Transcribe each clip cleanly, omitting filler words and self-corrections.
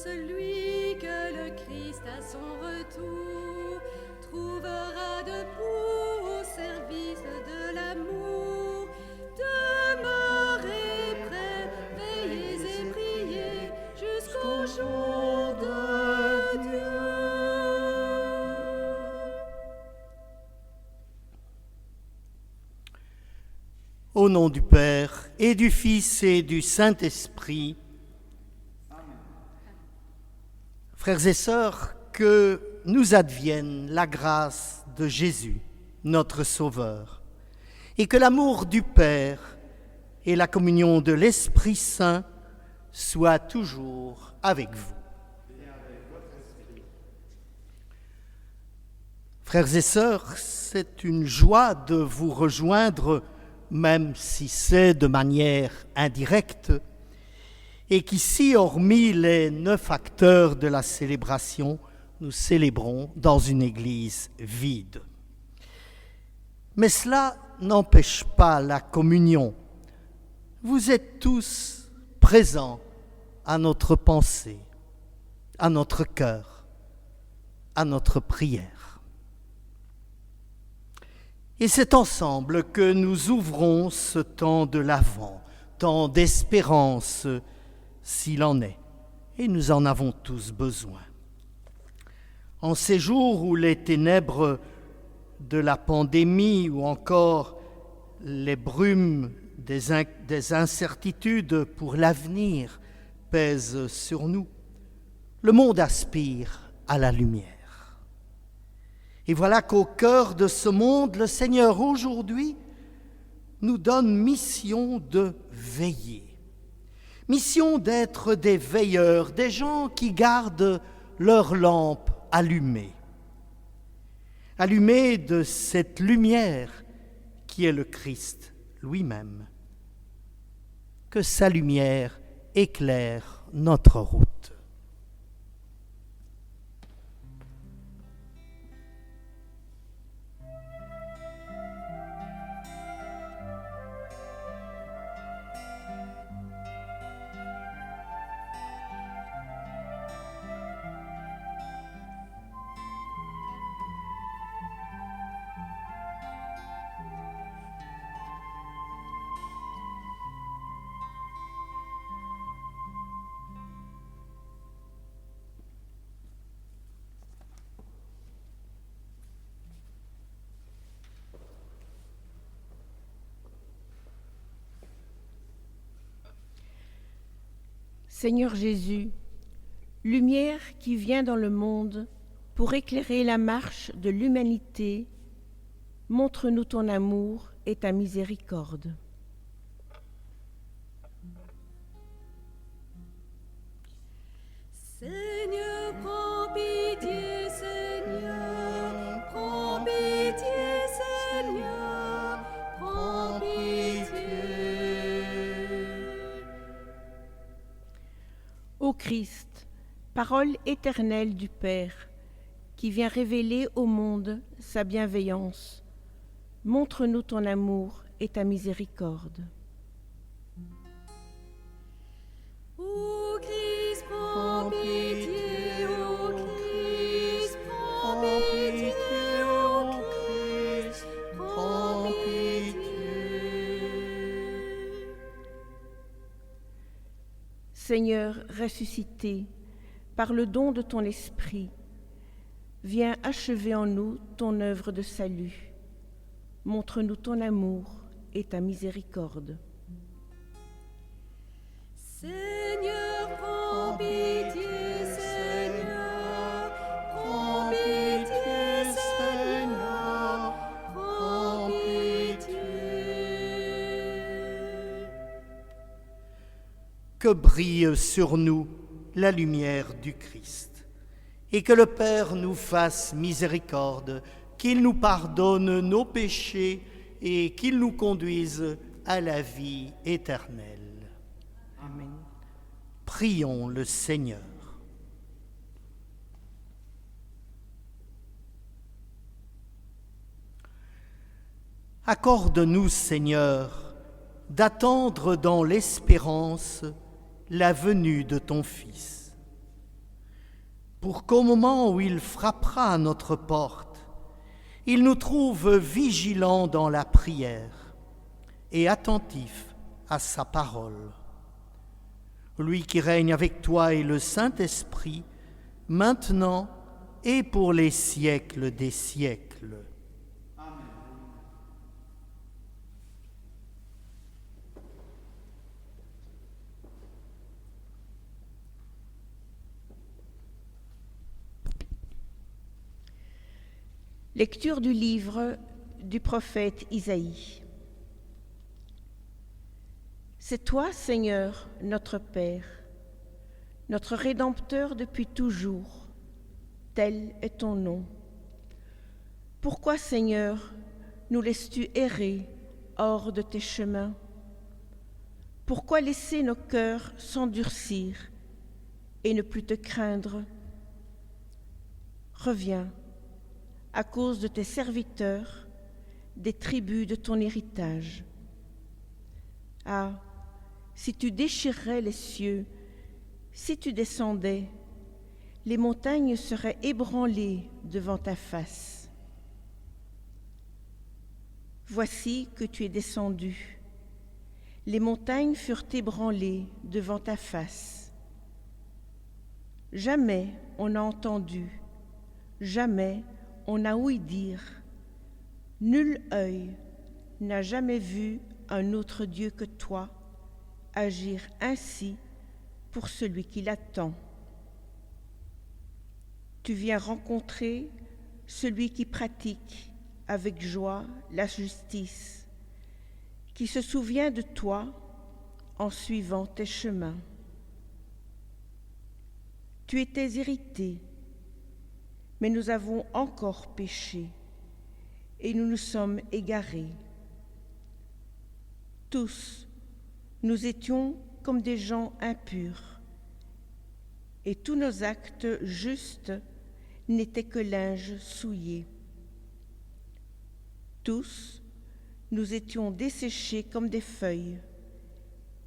celui que le Christ à son retour trouvera debout au service de l'amour. Demeurez prêts, veillez et priez jusqu'au jour de Dieu. Au nom du Père et du Fils et du Saint-Esprit. Amen. Frères et sœurs, que nous advienne la grâce de Jésus, notre Sauveur, et que l'amour du Père et la communion de l'Esprit Saint soient toujours avec vous. Et avec votre esprit. Frères et sœurs, c'est une joie de vous rejoindre, même si c'est de manière indirecte, et qu'ici, hormis les 9 acteurs de la célébration, nous célébrons dans une église vide. Mais cela n'empêche pas la communion. Vous êtes tous présents à notre pensée, à notre cœur, à notre prière. Et c'est ensemble que nous ouvrons ce temps de l'Avent, temps d'espérance, s'il en est, et nous en avons tous besoin. En ces jours où les ténèbres de la pandémie ou encore les brumes des incertitudes pour l'avenir pèsent sur nous, le monde aspire à la lumière. Et voilà qu'au cœur de ce monde, le Seigneur aujourd'hui nous donne mission de veiller. Mission d'être des veilleurs, des gens qui gardent leur lampe allumée. Allumée de cette lumière qui est le Christ lui-même. Que sa lumière éclaire notre route. Seigneur Jésus, lumière qui vient dans le monde pour éclairer la marche de l'humanité, montre-nous ton amour et ta miséricorde. Seigneur, prends pitié, Seigneur, prends pitié, Seigneur, prends pitié. Ô Christ, parole éternelle du Père, qui vient révéler au monde sa bienveillance, montre-nous ton amour et ta miséricorde. Ô Christ, prends pitié, ô Christ, prends pitié, ô Christ, prends pitié. Seigneur ressuscité, par le don de ton esprit, viens achever en nous ton œuvre de salut. Montre-nous ton amour et ta miséricorde. Seigneur, prends pitié, Seigneur, prends pitié, Seigneur, prends pitié. Que brille sur nous la lumière du Christ, et que le Père nous fasse miséricorde, qu'il nous pardonne nos péchés et qu'il nous conduise à la vie éternelle. Amen. Prions le Seigneur. Accorde-nous, Seigneur, d'attendre dans l'espérance la venue de ton Fils. pour qu'au moment où il frappera à notre porte, il nous trouve vigilants dans la prière et attentifs à sa parole. Lui qui règne avec toi et le Saint-Esprit, maintenant et pour les siècles des siècles. Amen. Lecture du livre du prophète Isaïe. C'est toi, Seigneur, notre Père, notre Rédempteur depuis toujours. Tel est ton nom. Pourquoi, Seigneur, nous laisses-tu errer hors de tes chemins? Pourquoi laisser nos cœurs s'endurcir et ne plus te craindre? Reviens, à cause de tes serviteurs, des tribus de ton héritage. Ah, si tu déchirerais les cieux, si tu descendais, les montagnes seraient ébranlées devant ta face. Voici que tu es descendu. Les montagnes furent ébranlées devant ta face. Jamais on n'a entendu, jamais on n'a ouï dire, nul œil n'a jamais vu un autre Dieu que toi agir ainsi pour celui qui l'attend. Tu viens rencontrer celui qui pratique avec joie la justice, qui se souvient de toi en suivant tes chemins. Tu étais irrité, mais nous avons encore péché et nous nous sommes égarés. Tous, nous étions comme des gens impurs, et tous nos actes justes n'étaient que linge souillé. Tous, nous étions desséchés comme des feuilles,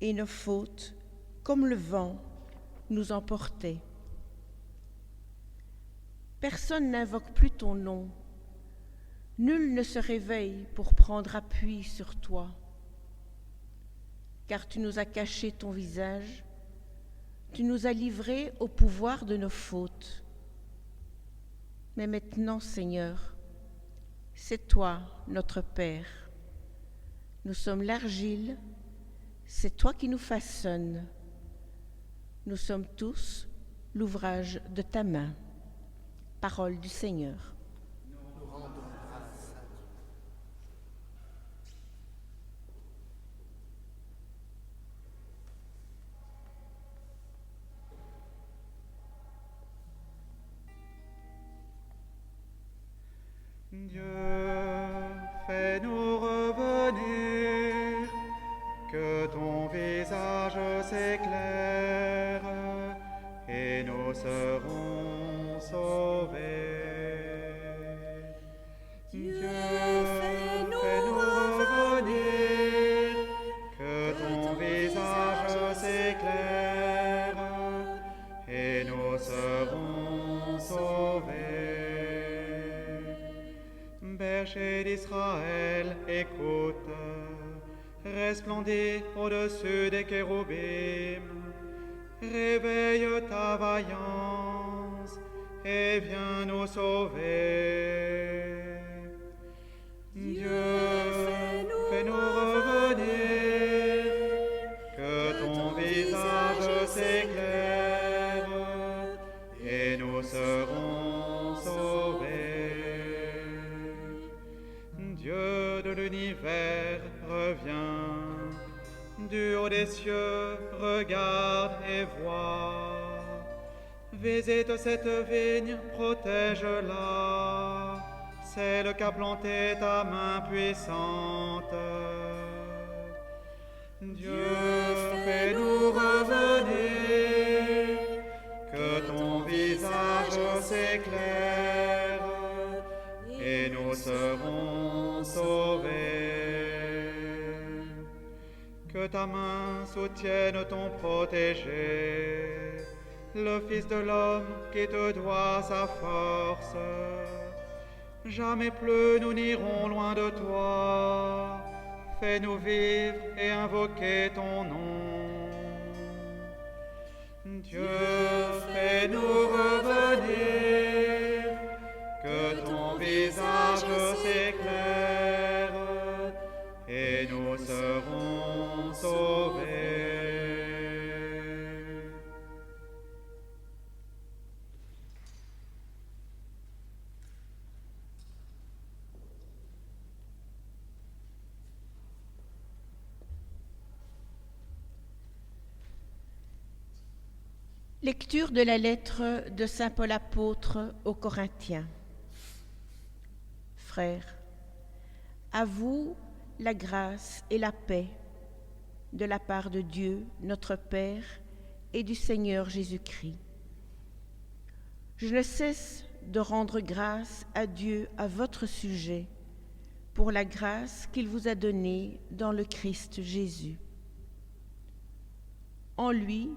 et nos fautes, comme le vent, nous emportaient. Personne n'invoque plus ton nom, nul ne se réveille pour prendre appui sur toi. Car tu nous as caché ton visage, tu nous as livrés au pouvoir de nos fautes. Mais maintenant, Seigneur, c'est toi notre Père. Nous sommes l'argile, c'est toi qui nous façonnes. Nous sommes tous l'ouvrage de ta main. Parole du Seigneur. Nous rendons grâce à Dieu. Fais-nous revenir, que ton visage s'éclaire et nous serons sauvés. Dieu, fais-nous revenir, que ton visage s'éclaire et nous serons sauvés. Berger d'Israël, écoute, resplendis au-dessus des chérubins, réveille ta vaillance et viens nous sauver. Dieu, fais-nous revenir, que ton visage s'éclaire et nous serons sauvés. Dieu de l'univers, reviens, du haut des cieux, regarde et vois. Visite cette vigne, protège-la, celle qu'a plantée ta main puissante. Dieu, fais-nous revenir, que ton visage s'éclaire et nous serons sauvés. Que ta main soutienne ton protégé, le Fils de l'homme qui te doit sa force. Jamais plus nous n'irons loin de toi. Fais-nous vivre et invoquer ton nom. Dieu, fais-nous revenir, que ton visage s'éclaire, et nous serons sauvés. Lecture de la lettre de saint Paul apôtre aux Corinthiens. Frères, à vous la grâce et la paix de la part de Dieu, notre Père, et du Seigneur Jésus-Christ. Je ne cesse de rendre grâce à Dieu à votre sujet pour la grâce qu'il vous a donnée dans le Christ Jésus. En lui,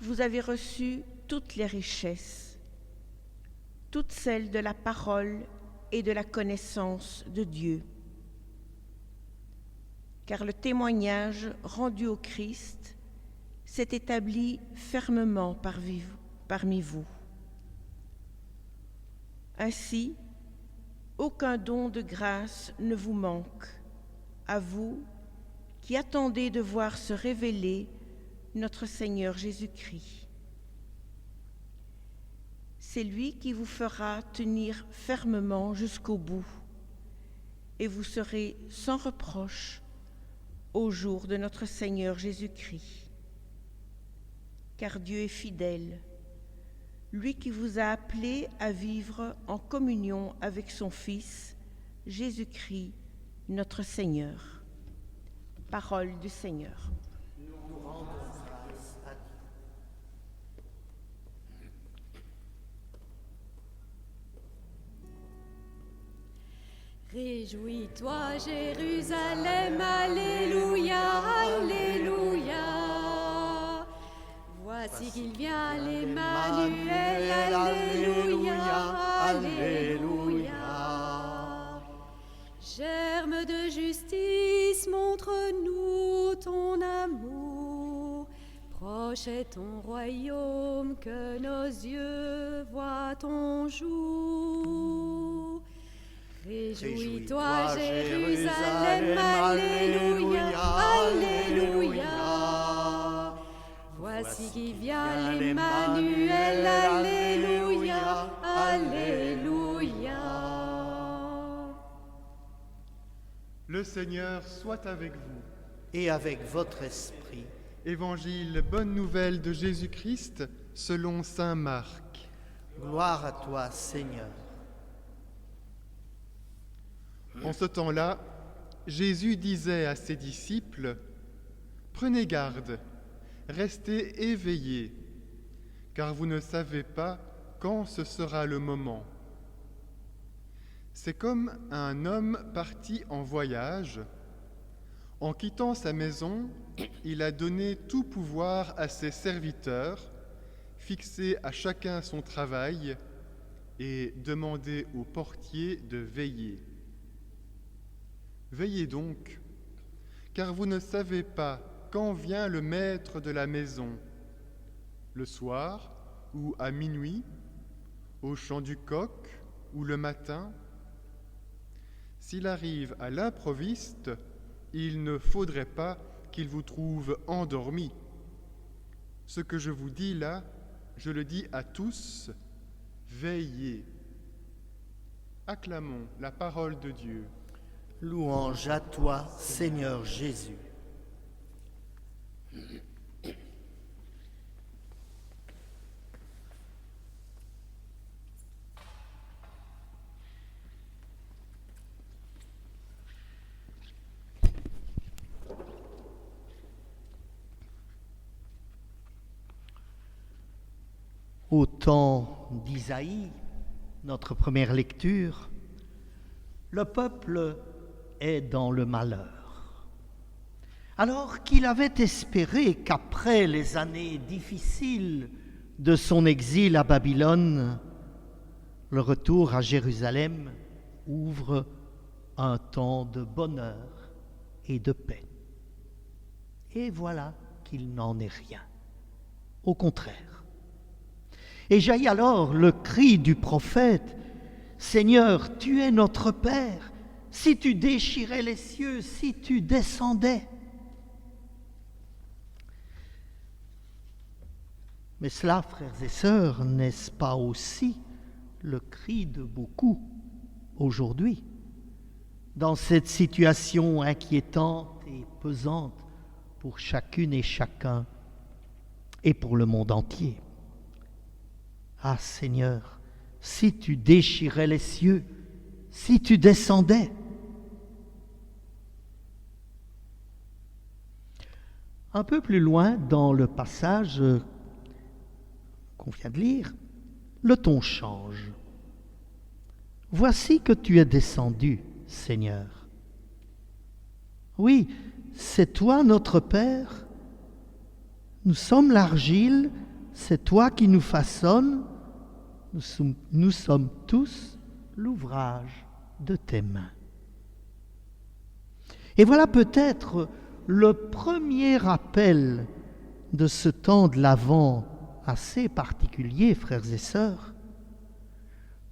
vous avez reçu toutes les richesses, toutes celles de la parole et de la connaissance de Dieu. Car le témoignage rendu au Christ s'est établi fermement parmi vous. Ainsi, aucun don de grâce ne vous manque, à vous qui attendez de voir se révéler notre Seigneur Jésus-Christ. C'est lui qui vous fera tenir fermement jusqu'au bout, et vous serez sans reproche au jour de notre Seigneur Jésus-Christ. Car Dieu est fidèle, lui qui vous a appelés à vivre en communion avec son Fils, Jésus-Christ, notre Seigneur. Parole du Seigneur. Réjouis-toi, Jérusalem, alléluia, alléluia. Voici qu'il vient, l'Emmanuel, alléluia, alléluia. Germe de justice, montre-nous ton amour. Proche est ton royaume, que nos yeux voient ton jour. Réjouis-toi, Jérusalem, alléluia, alléluia. Voici qui vient l'Emmanuel, alléluia, alléluia. Le Seigneur soit avec vous. Et avec votre esprit. Évangile, bonne nouvelle de Jésus-Christ selon saint Marc. Gloire à toi, Seigneur. En ce temps-là, Jésus disait à ses disciples, « Prenez garde, restez éveillés, car vous ne savez pas quand ce sera le moment. C'est comme un homme parti en voyage. En quittant sa maison, il a donné tout pouvoir à ses serviteurs, fixé à chacun son travail et demandé au portier de veiller. Veillez donc, car vous ne savez pas quand vient le maître de la maison, le soir ou à minuit, au chant du coq ou le matin. S'il arrive à l'improviste, il ne faudrait pas qu'il vous trouve endormis. Ce que je vous dis là, je le dis à tous, veillez. Acclamons la parole de Dieu. Louange à toi, Seigneur Jésus. Au temps d'Isaïe, notre première lecture, le peuple est dans le malheur. Alors qu'il avait espéré qu'après les années difficiles de son exil à Babylone, le retour à Jérusalem ouvre un temps de bonheur et de paix. Et voilà qu'il n'en est rien. Au contraire. Et jaillit alors le cri du prophète: Seigneur, tu es notre Père, si tu déchirais les cieux, si tu descendais. Mais cela, frères et sœurs, n'est-ce pas aussi le cri de beaucoup aujourd'hui, dans cette situation inquiétante et pesante pour chacune et chacun et pour le monde entier? Ah Seigneur, si tu déchirais les cieux, si tu descendais. Un peu plus loin dans le passage qu'on vient de lire, le ton change. Voici que tu es descendu, Seigneur. Oui, c'est toi notre Père. Nous sommes l'argile, c'est toi qui nous façonnes. Nous sommes tous l'ouvrage de tes mains. Et voilà peut-être le premier appel de ce temps de l'Avent assez particulier, frères et sœurs.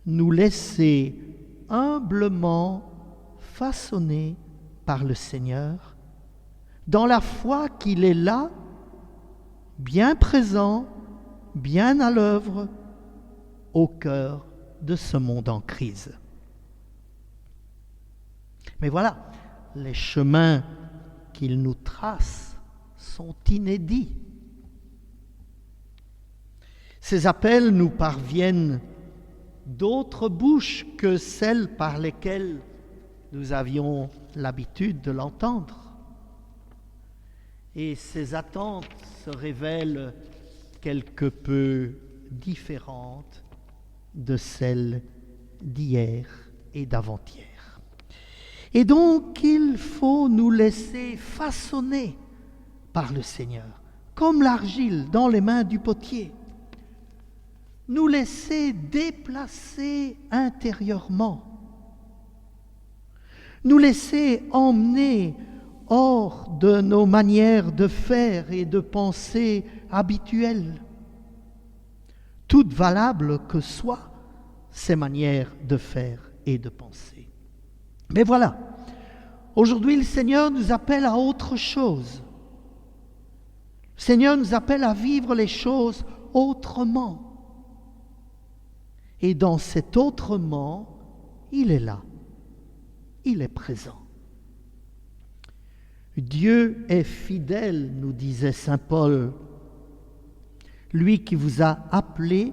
Nous laisser humblement façonner par le Seigneur, dans la foi qu'il est là, bien présent, bien à l'œuvre, au cœur de ce monde en crise. Mais voilà, les chemins qu'il nous trace sont inédits. Ces appels nous parviennent d'autres bouches que celles par lesquelles nous avions l'habitude de l'entendre. Et ces attentes se révèlent quelque peu différentes de celles d'hier et d'avant-hier. Et donc, il faut nous laisser façonner par le Seigneur, comme l'argile dans les mains du potier. Nous laisser déplacer intérieurement, nous laisser emmener hors de nos manières de faire et de penser habituelles, toutes valables que soient ces manières de faire et de penser. Mais voilà, aujourd'hui le Seigneur nous appelle à autre chose. Le Seigneur nous appelle à vivre les choses autrement. Et dans cet autrement, il est là, il est présent. Dieu est fidèle, nous disait saint Paul, lui qui vous a appelé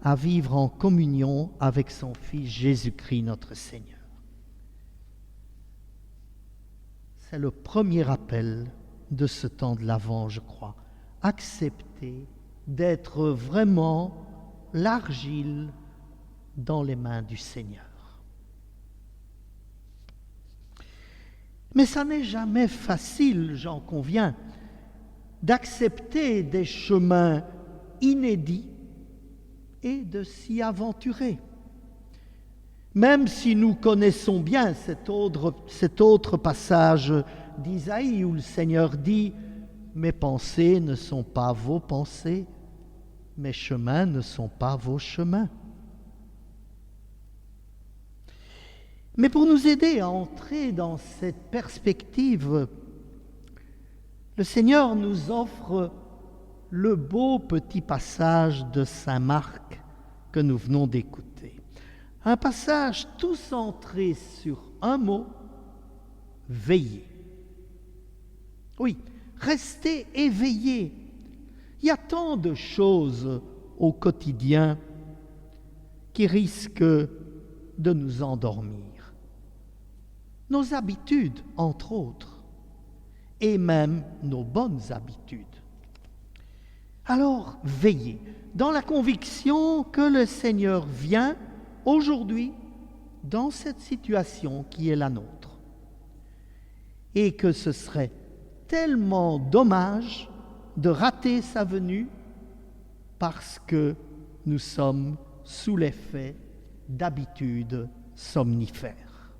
à vivre en communion avec son Fils Jésus-Christ notre Seigneur. C'est le premier appel de ce temps de l'Avent, je crois. Accepter d'être vraiment l'argile dans les mains du Seigneur. Mais ça n'est jamais facile, j'en conviens, d'accepter des chemins inédits et de s'y aventurer. Même si nous connaissons bien cet autre passage d'Isaïe où le Seigneur dit « Mes pensées ne sont pas vos pensées, mes chemins ne sont pas vos chemins ». Mais pour nous aider à entrer dans cette perspective, le Seigneur nous offre le beau petit passage de saint Marc que nous venons d'écouter. Un passage tout centré sur un mot, veiller. Oui, rester éveillé. Il y a tant de choses au quotidien qui risquent de nous endormir. Nos habitudes, entre autres, et même nos bonnes habitudes. Alors, veillez, dans la conviction que le Seigneur vient aujourd'hui dans cette situation qui est la nôtre, et que ce serait tellement dommage de rater sa venue parce que nous sommes sous l'effet d'habitudes somnifères.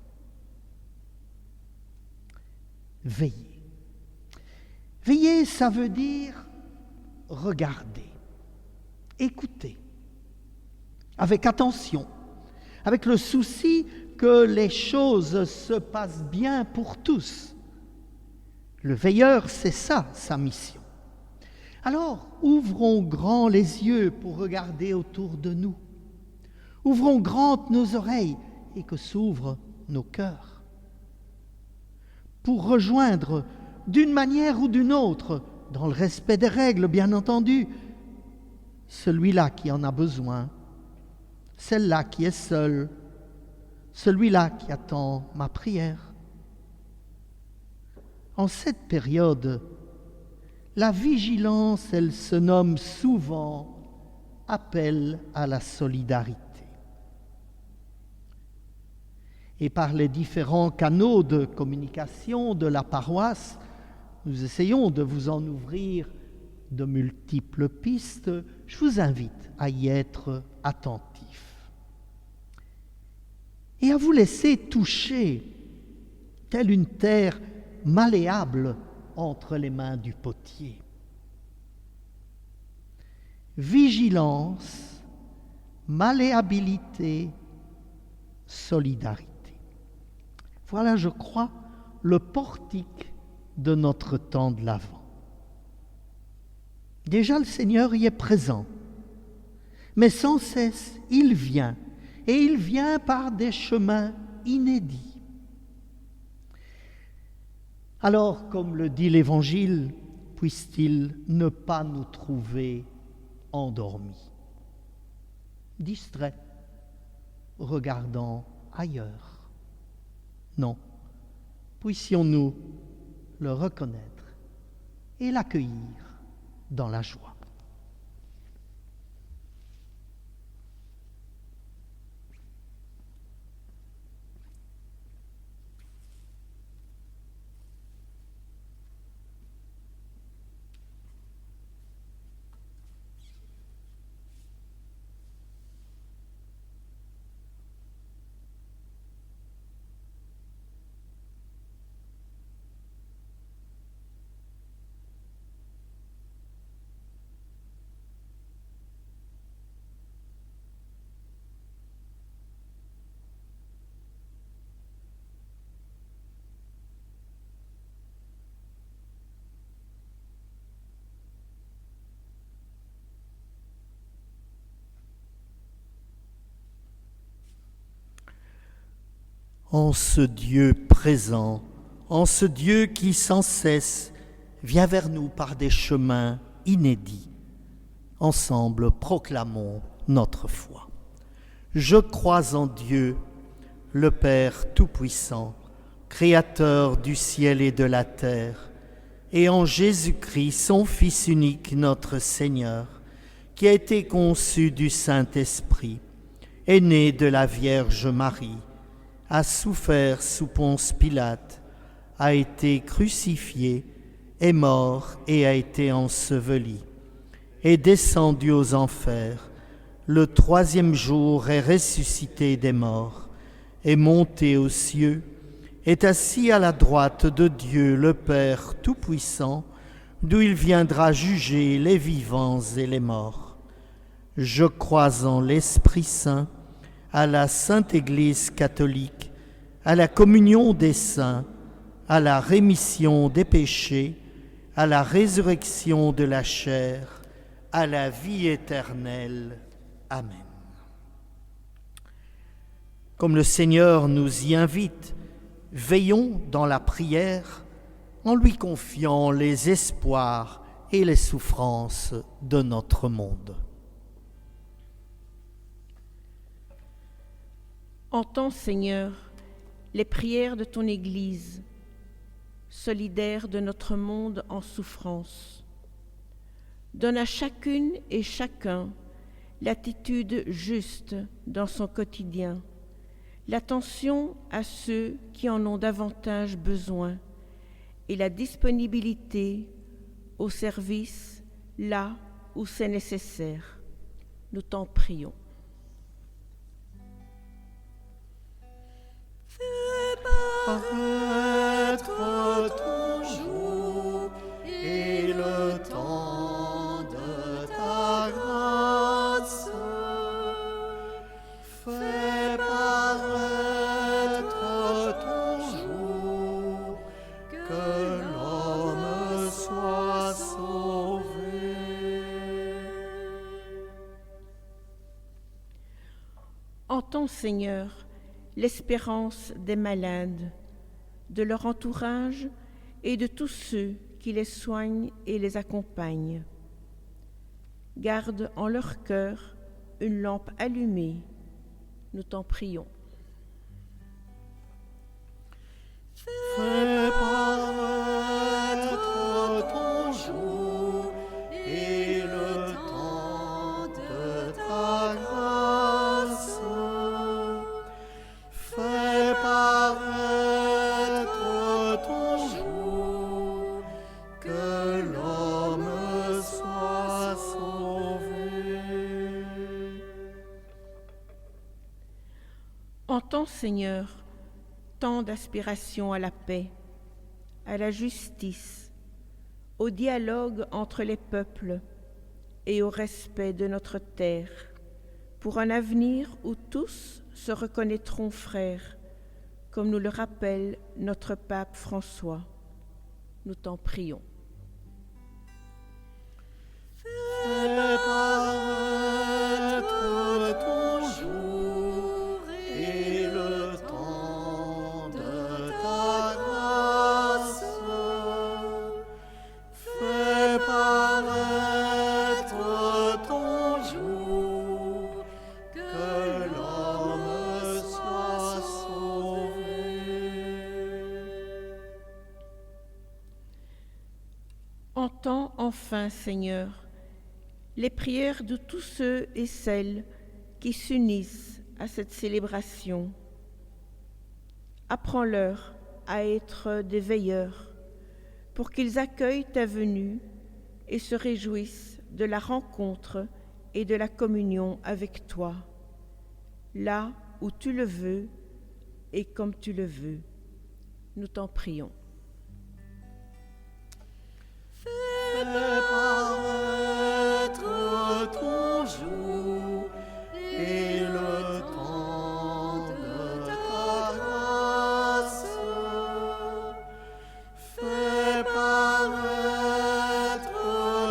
Veiller. Veiller, ça veut dire regarder, écouter, avec attention, avec le souci que les choses se passent bien pour tous. Le veilleur, c'est ça, sa mission. Alors, ouvrons grand les yeux pour regarder autour de nous. Ouvrons grandes nos oreilles et que s'ouvrent nos cœurs. Pour rejoindre, d'une manière ou d'une autre, dans le respect des règles, bien entendu, celui-là qui en a besoin, celle-là qui est seule, celui-là qui attend ma prière. En cette période, la vigilance, elle se nomme souvent appel à la solidarité. Et par les différents canaux de communication de la paroisse, nous essayons de vous en ouvrir de multiples pistes. Je vous invite à y être attentifs et à vous laisser toucher, telle une terre malléable entre les mains du potier. Vigilance, malléabilité, solidarité. Voilà, je crois, le portique de notre temps de l'Avent. Déjà, le Seigneur y est présent, mais sans cesse, il vient, et il vient par des chemins inédits. Alors, comme le dit l'Évangile, puisse-t-il ne pas nous trouver endormis, distraits, regardant ailleurs. Non, puissions-nous le reconnaître et l'accueillir dans la joie. En ce Dieu présent, en ce Dieu qui sans cesse vient vers nous par des chemins inédits, ensemble proclamons notre foi. Je crois en Dieu, le Père Tout-Puissant, Créateur du ciel et de la terre, et en Jésus-Christ, son Fils unique, notre Seigneur, qui a été conçu du Saint-Esprit, est né de la Vierge Marie, a souffert sous Ponce Pilate, a été crucifié, est mort et a été enseveli, est descendu aux enfers, le troisième jour est ressuscité des morts, est monté aux cieux, est assis à la droite de Dieu le Père Tout-Puissant, d'où il viendra juger les vivants et les morts. Je crois en l'Esprit Saint, à la Sainte Église catholique, à la communion des saints, à la rémission des péchés, à la résurrection de la chair, à la vie éternelle. Amen. Comme le Seigneur nous y invite, veillons dans la prière en lui confiant les espoirs et les souffrances de notre monde. Entends, Seigneur, les prières de ton Église, solidaire de notre monde en souffrance. Donne à chacune et chacun l'attitude juste dans son quotidien, l'attention à ceux qui en ont davantage besoin et la disponibilité au service là où c'est nécessaire. Nous t'en prions. Fais paraître ton jour et le temps de ta grâce. Fais paraître ton jour, que l'homme soit sauvé. Entends, Seigneur, l'espérance des malades, de leur entourage et de tous ceux qui les soignent et les accompagnent. Garde en leur cœur une lampe allumée. Nous t'en prions. Fais paraître ton jour et le temps de ta grâce. Fais paraître ton jour, que l'homme soit sauvé. Entends, Seigneur, tant d'aspirations à la paix, à la justice, au dialogue entre les peuples et au respect de notre terre, pour un avenir où tous se reconnaîtront frères, comme nous le rappelle notre pape François. Nous t'en prions. Fais paraître ton jour et le temps de ta grâce. Fais paraître ton jour, que l'homme soit sauvé. Entends enfin, Seigneur, les prières de tous ceux et celles qui s'unissent à cette célébration. Apprends-leur à être des veilleurs pour qu'ils accueillent ta venue et se réjouissent de la rencontre et de la communion avec toi, là où tu le veux et comme tu le veux. Nous t'en prions. Fais paraître ton jour et le temps de ta grâce. Fais paraître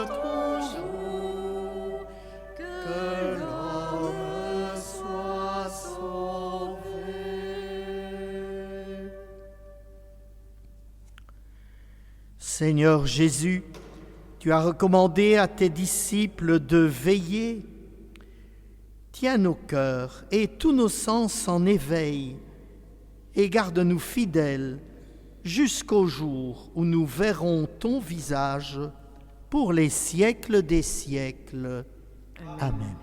ton jour, que l'homme soit sauvé. Seigneur Jésus, tu as recommandé à tes disciples de veiller. Tiens nos cœurs et tous nos sens en éveil et garde-nous fidèles jusqu'au jour où nous verrons ton visage pour les siècles des siècles. Amen.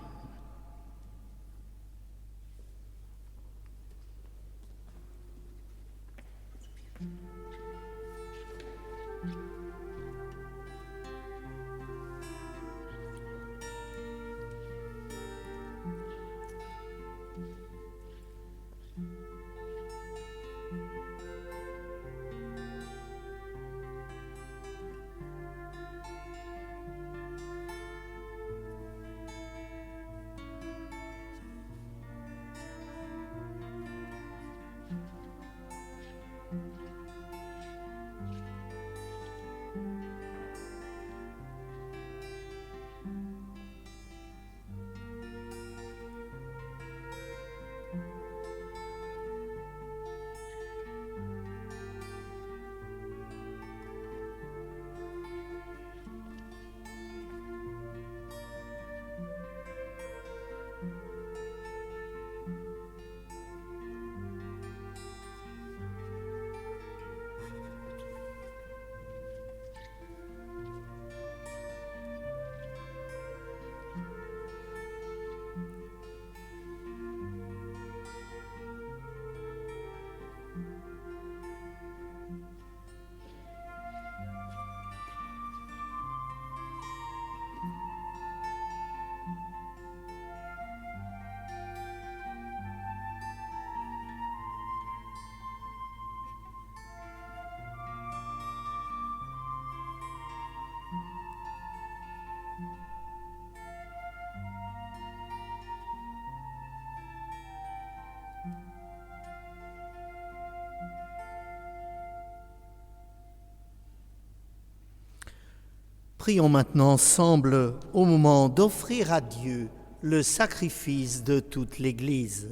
Prions maintenant ensemble au moment d'offrir à Dieu le sacrifice de toute l'Église.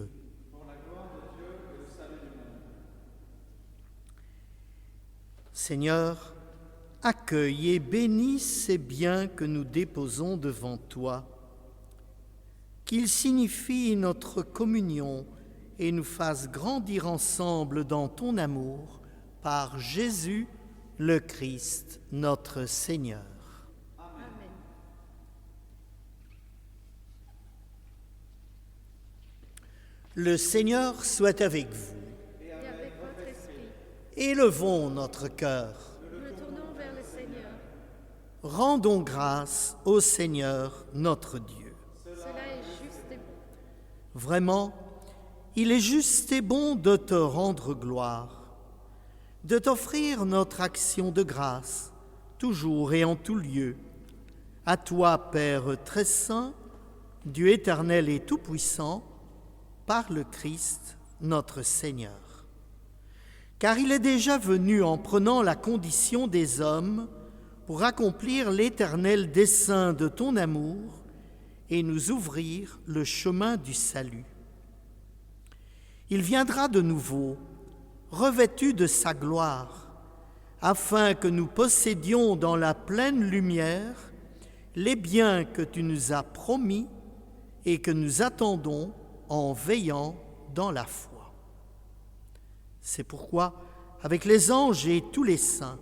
Seigneur, accueille et bénis ces biens que nous déposons devant toi, qu'ils signifient notre communion et nous fassent grandir ensemble dans ton amour par Jésus le Christ, notre Seigneur. Amen. Le Seigneur soit avec vous. Et avec votre esprit, Élevons notre cœur. nous nous tournons vers le Seigneur. Rendons grâce au Seigneur notre Dieu. Cela est juste et bon. Vraiment, il est juste et bon de te rendre gloire, de t'offrir notre action de grâce, toujours et en tout lieu. À toi, Père très saint, Dieu éternel et tout-puissant, par le Christ, notre Seigneur. Car il est déjà venu en prenant la condition des hommes pour accomplir l'éternel dessein de ton amour et nous ouvrir le chemin du salut. Il viendra de nouveau, revêtu de sa gloire, afin que nous possédions dans la pleine lumière les biens que tu nous as promis et que nous attendons en veillant dans la foi. C'est pourquoi, avec les anges et tous les saints,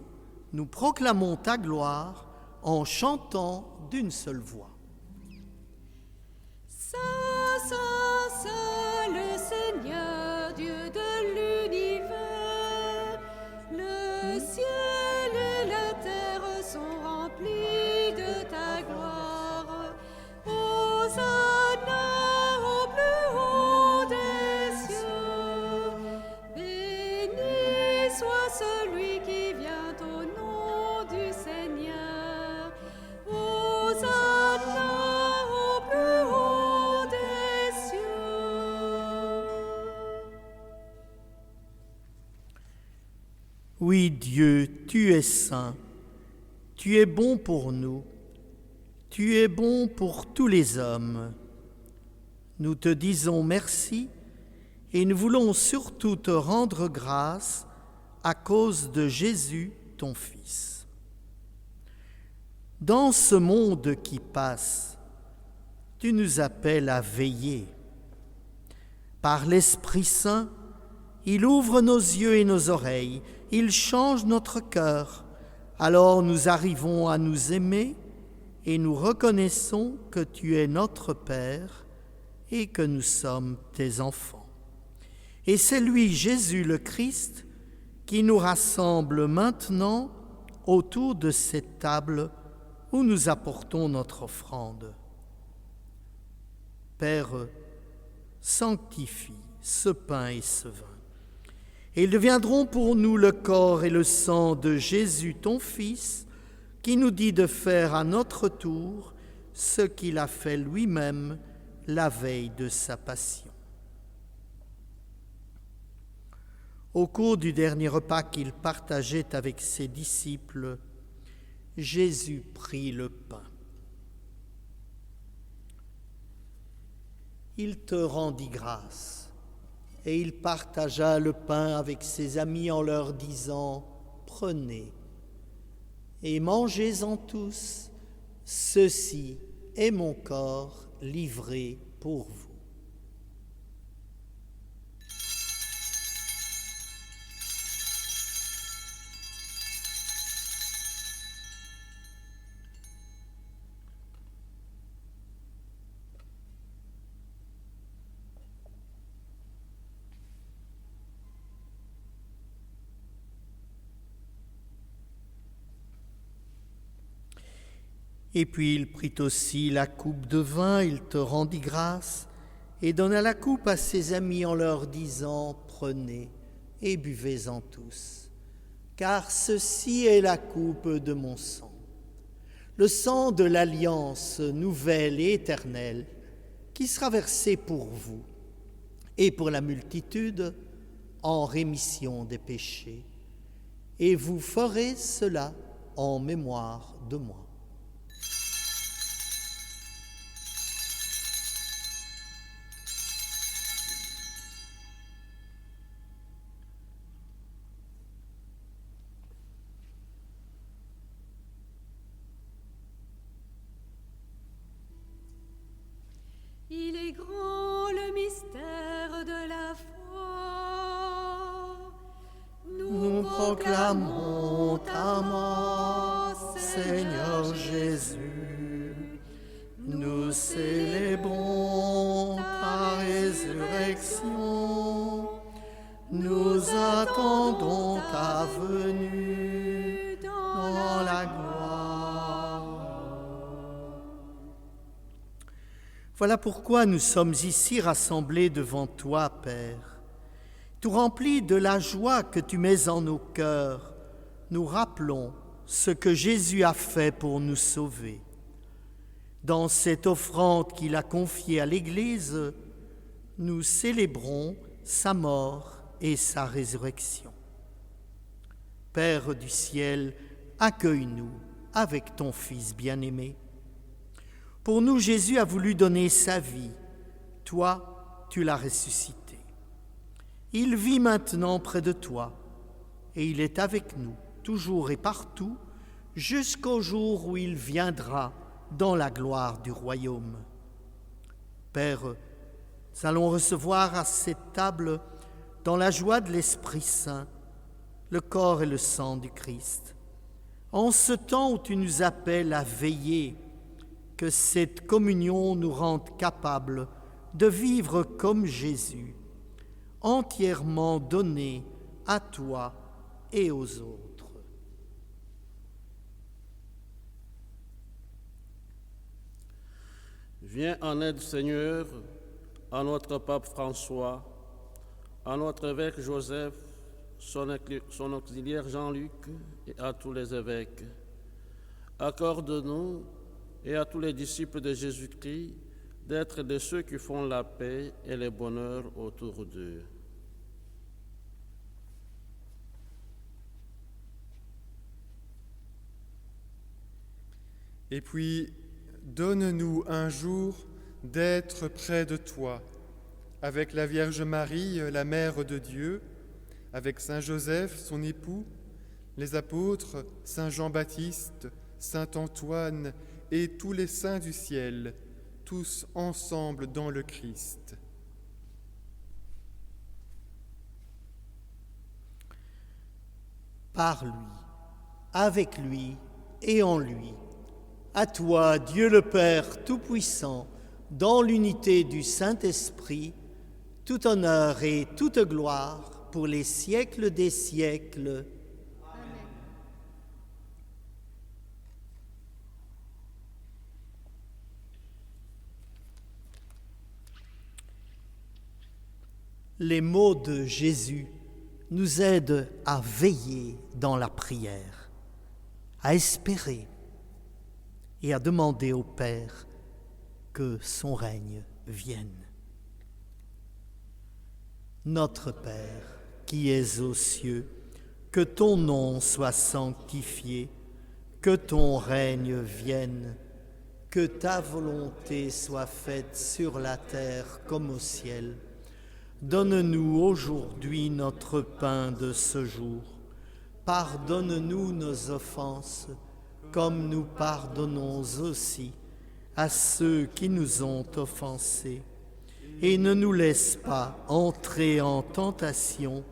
nous proclamons ta gloire en chantant d'une seule voix. Saint, Saint, Saint, le Seigneur, Dieu de l'univers, le ciel et la terre sont remplis de ta gloire. Hosanna au plus haut des cieux. Béni soit celui qui vient au nom du Seigneur. Hosanna au plus haut des cieux. Oui, Dieu, tu es saint, tu es bon pour nous, tu es bon pour tous les hommes. Nous te disons merci et nous voulons surtout te rendre grâce à cause de Jésus, ton Fils. Dans ce monde qui passe, tu nous appelles à veiller. Par l'Esprit Saint, il ouvre nos yeux et nos oreilles, il change notre cœur. Alors nous arrivons à nous aimer et nous reconnaissons que tu es notre Père et que nous sommes tes enfants. Et c'est lui, Jésus le Christ, qui nous rassemble maintenant autour de cette table où nous apportons notre offrande. Père, sanctifie ce pain et ce vin, et ils deviendront pour nous le corps et le sang de Jésus, ton Fils, qui nous dit de faire à notre tour ce qu'il a fait lui-même la veille de sa passion. Au cours du dernier repas qu'il partageait avec ses disciples, Jésus prit le pain. Il te rendit grâce, et il partagea le pain avec ses amis en leur disant « Prenez et mangez-en tous, ceci est mon corps livré pour vous. » Et puis il prit aussi la coupe de vin, il te rendit grâce, et donna la coupe à ses amis en leur disant « Prenez et buvez-en tous, car ceci est la coupe de mon sang, le sang de l'alliance nouvelle et éternelle, qui sera versé pour vous et pour la multitude en rémission des péchés. Et vous ferez cela en mémoire de moi. » proclamons ta mort, Seigneur Jésus. Nous célébrons ta résurrection. Nous attendons ta venue dans la gloire. Voilà pourquoi nous sommes ici rassemblés devant toi, Père. Tout remplis de la joie que tu mets en nos cœurs, nous rappelons ce que Jésus a fait pour nous sauver. Dans cette offrande qu'il a confiée à l'Église, nous célébrons sa mort et sa résurrection. Père du ciel, accueille-nous avec ton Fils bien-aimé. Pour nous, Jésus a voulu donner sa vie. Toi, tu l'as ressuscité. Il vit maintenant près de toi et il est avec nous, toujours et partout, jusqu'au jour où il viendra dans la gloire du royaume. Père, nous allons recevoir à cette table, dans la joie de l'Esprit Saint, le corps et le sang du Christ. En ce temps où tu nous appelles à veiller, que cette communion nous rende capables de vivre comme Jésus, entièrement donnés à toi et aux autres. Viens en aide, Seigneur, à notre pape François, à notre évêque Joseph, son auxiliaire Jean-Luc et à tous les évêques. Accorde-nous et à tous les disciples de Jésus-Christ d'être de ceux qui font la paix et le bonheur autour d'eux. Et puis, donne-nous un jour d'être près de toi, avec la Vierge Marie, la Mère de Dieu, avec Saint Joseph, son époux, les apôtres, Saint Jean-Baptiste, Saint Antoine et tous les saints du ciel, tous ensemble dans le Christ. Par lui, avec lui et en lui, à toi, Dieu le Père Tout-Puissant, dans l'unité du Saint-Esprit, tout honneur et toute gloire pour les siècles des siècles. Amen. Les mots de Jésus nous aident à veiller dans la prière, à espérer et à demander au Père que son règne vienne. Notre Père, qui es aux cieux, que ton nom soit sanctifié, que ton règne vienne, que ta volonté soit faite sur la terre comme au ciel. Donne-nous aujourd'hui notre pain de ce jour. Pardonne-nous nos offenses, comme nous pardonnons aussi à ceux qui nous ont offensés. Et ne nous laisse pas entrer en tentation,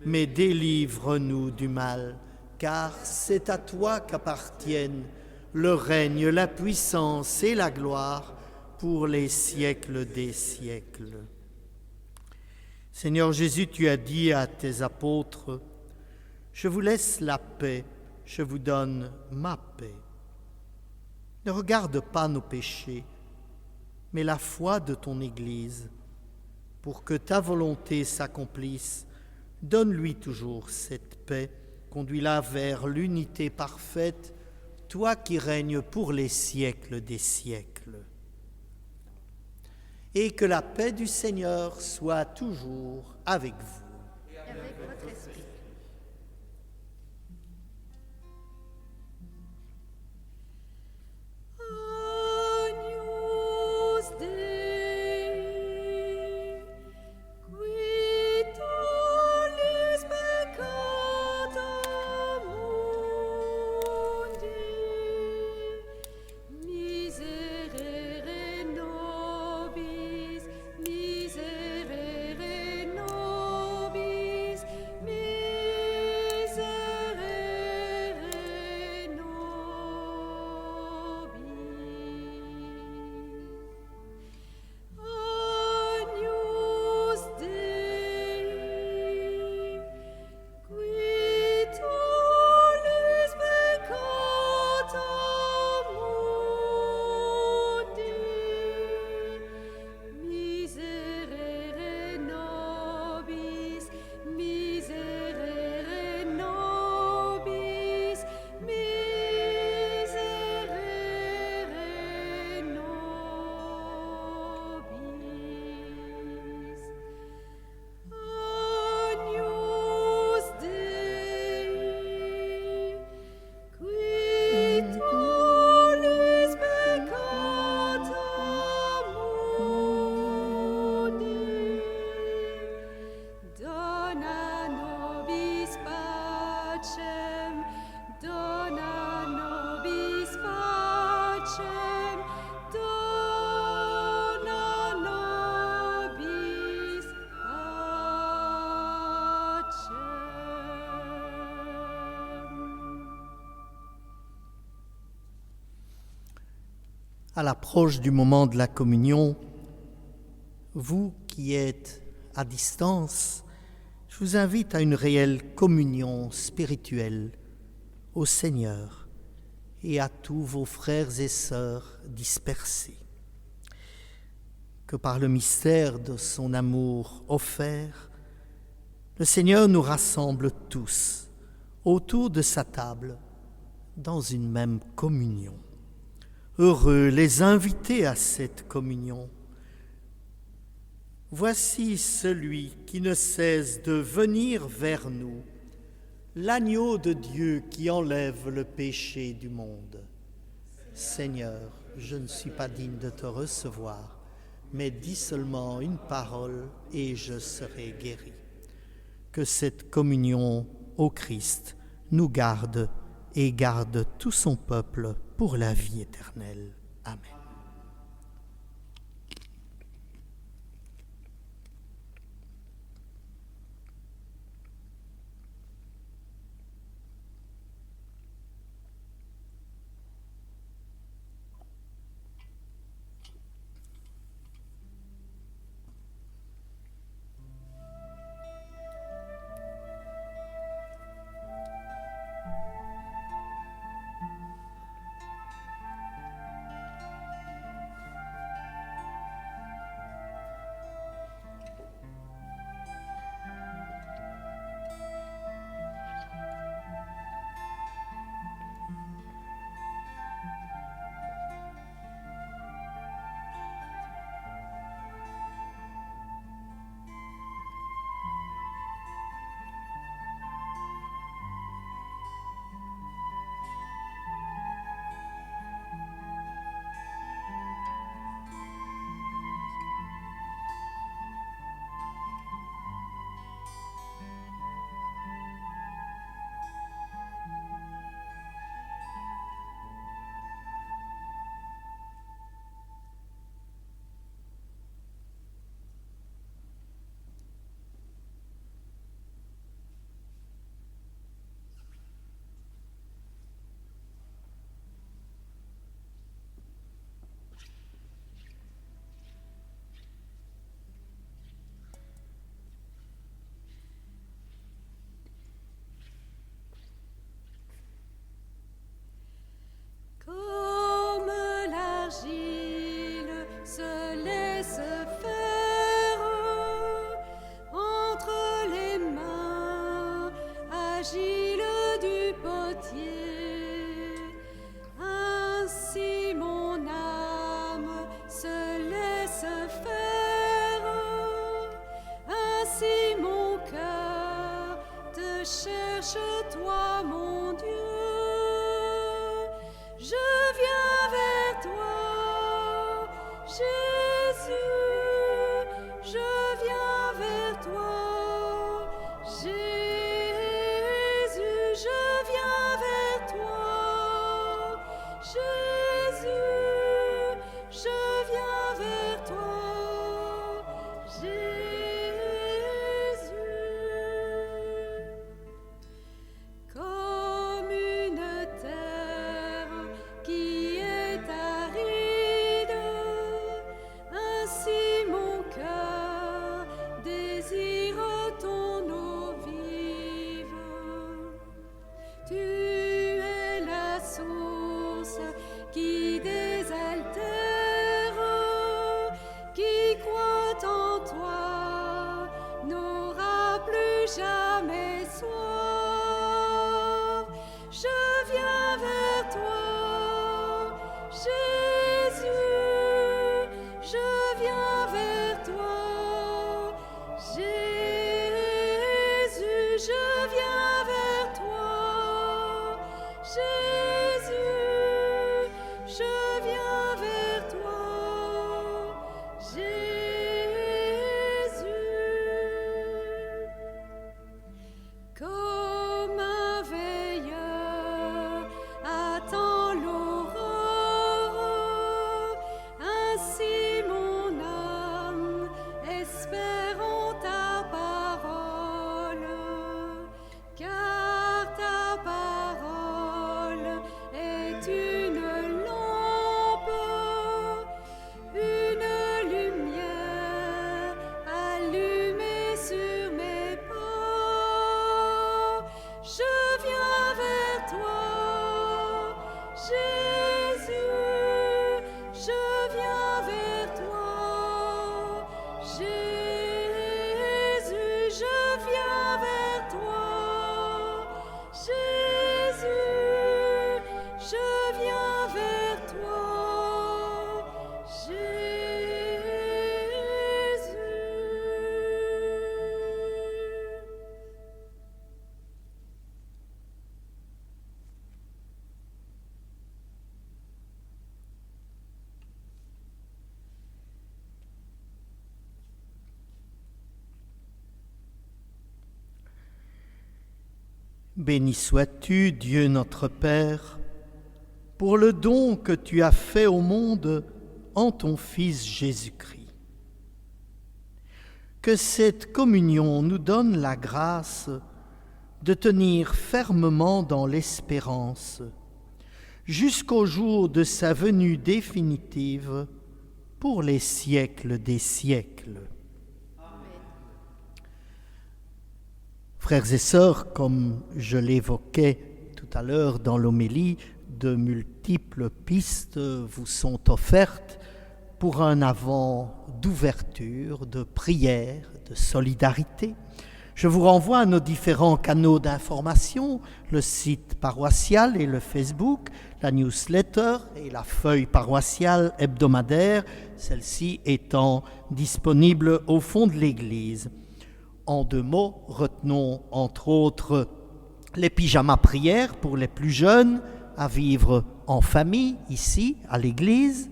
mais délivre-nous du mal, car c'est à toi qu'appartiennent le règne, la puissance et la gloire pour les siècles des siècles. Seigneur Jésus, tu as dit à tes apôtres, « Je vous laisse la paix, je vous donne ma paix. » Ne regarde pas nos péchés, mais la foi de ton Église. Pour que ta volonté s'accomplisse, donne-lui toujours cette paix, conduis-la vers l'unité parfaite, toi qui règnes pour les siècles des siècles. Et que la paix du Seigneur soit toujours avec vous. Et avec votre esprit. Agnus Dei, qui tollis peccata mundi, miserere nobis, miserere nobis, miserere À l'approche du moment de la communion, vous qui êtes à distance, je vous invite à une réelle communion spirituelle au Seigneur et à tous vos frères et sœurs dispersés. Que par le mystère de son amour offert, le Seigneur nous rassemble tous autour de sa table dans une même communion. Heureux les invités à cette communion. Voici celui qui ne cesse de venir vers nous, l'agneau de Dieu qui enlève le péché du monde. Seigneur, je ne suis pas digne de te recevoir, mais dis seulement une parole et je serai guéri. Que cette communion au Christ nous garde et garde tout son peuple pour la vie éternelle. Amen. Comme l'argile se laisse faire entre les mains agiles du potier, ainsi mon âme se laisse faire, ainsi mon cœur te cherche, toi mon Dieu. Je viens vers toi, Jésus, je viens vers toi, Jésus, je viens vers toi, Jésus, je viens vers toi, Jésus. Comme une terre qui est aride, ainsi mon cœur désire ton eau vive. Tu es la source qui désaltère, qui croit en toi n'aura plus jamais soif. Je viens vers toi, Jésus, je viens vers toi, Jésus, je viens vers toi, Jésus, je viens vers toi, Jésus. Comme un veilleur attend l'aurore, Jésus, je viens vers toi. Jésus, je viens vers toi. Béni sois-tu, Dieu notre Père, pour le don que tu as fait au monde en ton Fils Jésus-Christ. Que cette communion nous donne la grâce de tenir fermement dans l'espérance jusqu'au jour de sa venue définitive pour les siècles des siècles. Frères et sœurs, comme je l'évoquais tout à l'heure dans l'homélie, de multiples pistes vous sont offertes pour un Avent d'ouverture, de prière, de solidarité. Je vous renvoie à nos différents canaux d'information, le site paroissial et le Facebook, la newsletter et la feuille paroissiale hebdomadaire, celle-ci étant disponible au fond de l'Église. En 2 mots, retenons entre autres les pyjamas prières pour les plus jeunes à vivre en famille, ici, à l'église,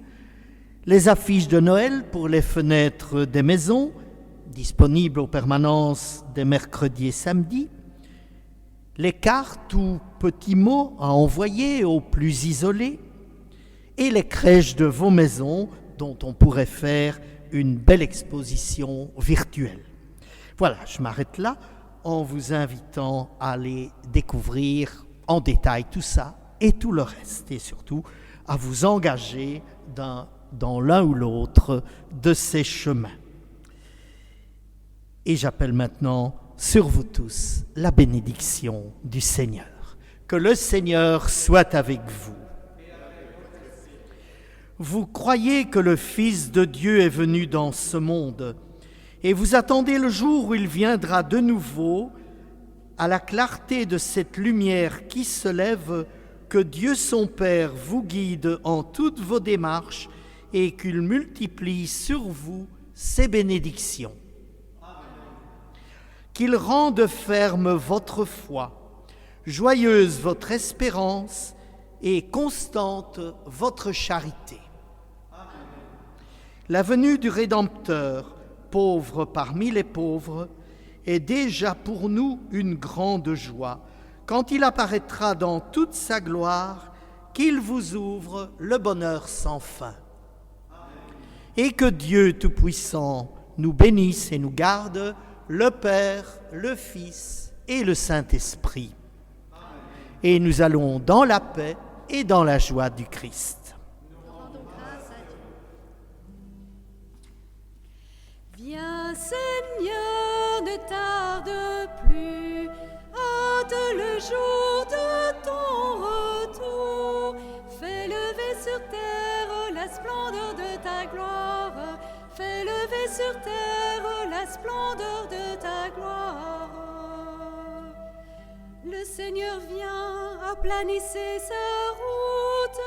les affiches de Noël pour les fenêtres des maisons, disponibles aux permanences des mercredis et samedis, les cartes ou petits mots à envoyer aux plus isolés, et les crèches de vos maisons dont on pourrait faire une belle exposition virtuelle. Voilà, je m'arrête là en vous invitant à aller découvrir en détail tout ça et tout le reste, et surtout à vous engager dans l'un ou l'autre de ces chemins. Et j'appelle maintenant sur vous tous la bénédiction du Seigneur. Que le Seigneur soit avec vous. Vous croyez que le Fils de Dieu est venu dans ce monde, et vous attendez le jour où il viendra de nouveau, à la clarté de cette lumière qui se lève, que Dieu son Père vous guide en toutes vos démarches et qu'il multiplie sur vous ses bénédictions. Amen. Qu'il rende ferme votre foi, joyeuse votre espérance et constante votre charité. Amen. La venue du Rédempteur, pauvre parmi les pauvres, est déjà pour nous une grande joie, quand il apparaîtra dans toute sa gloire, qu'il vous ouvre le bonheur sans fin. Amen. Et que Dieu Tout-Puissant nous bénisse et nous garde, le Père, le Fils et le Saint-Esprit. Amen. Et nous allons dans la paix et dans la joie du Christ. Viens Seigneur, ne tarde plus, hâte le jour de ton retour. Fais lever sur terre la splendeur de ta gloire, fais lever sur terre la splendeur de ta gloire. Le Seigneur vient, aplanissez sa route,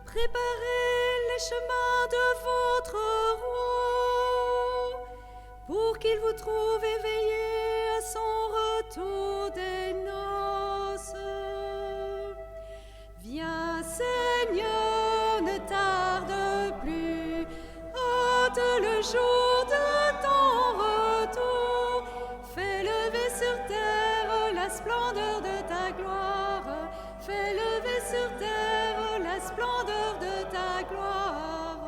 préparez les chemins de votre roi, pour qu'il vous trouve éveillé à son retour des noces. Viens Seigneur, ne tarde plus, hâte le jour de ton retour. Fais lever sur terre la splendeur de ta gloire, fais lever sur terre la splendeur de ta gloire.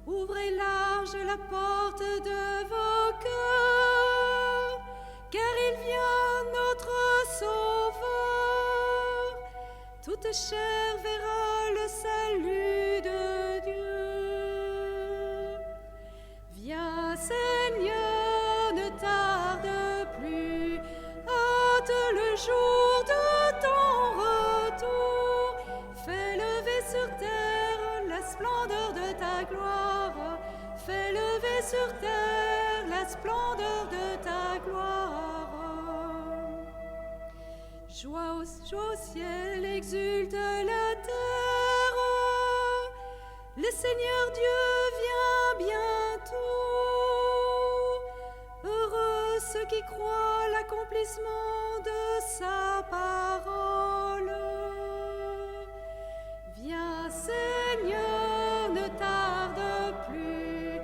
Ouvrez large la porte de vos cœurs, car il vient notre Sauveur. Toute chair verra le salut de Dieu. Viens Seigneur, ne tarde plus, hâte le jour de ton retour. Fais lever sur terre la splendeur de ta gloire, Fais lever sur terre la splendeur de ta gloire. Joie au ciel, exulte la terre. Le Seigneur Dieu vient bientôt. Heureux ceux qui croient l'accomplissement de sa parole. Viens Seigneur, ne tarde plus.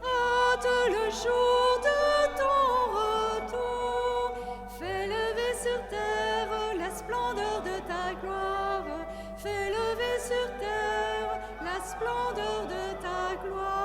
Hâte le jour de ton retour. Fais lever sur terre la splendeur de ta gloire. Fais lever sur terre la splendeur de ta gloire.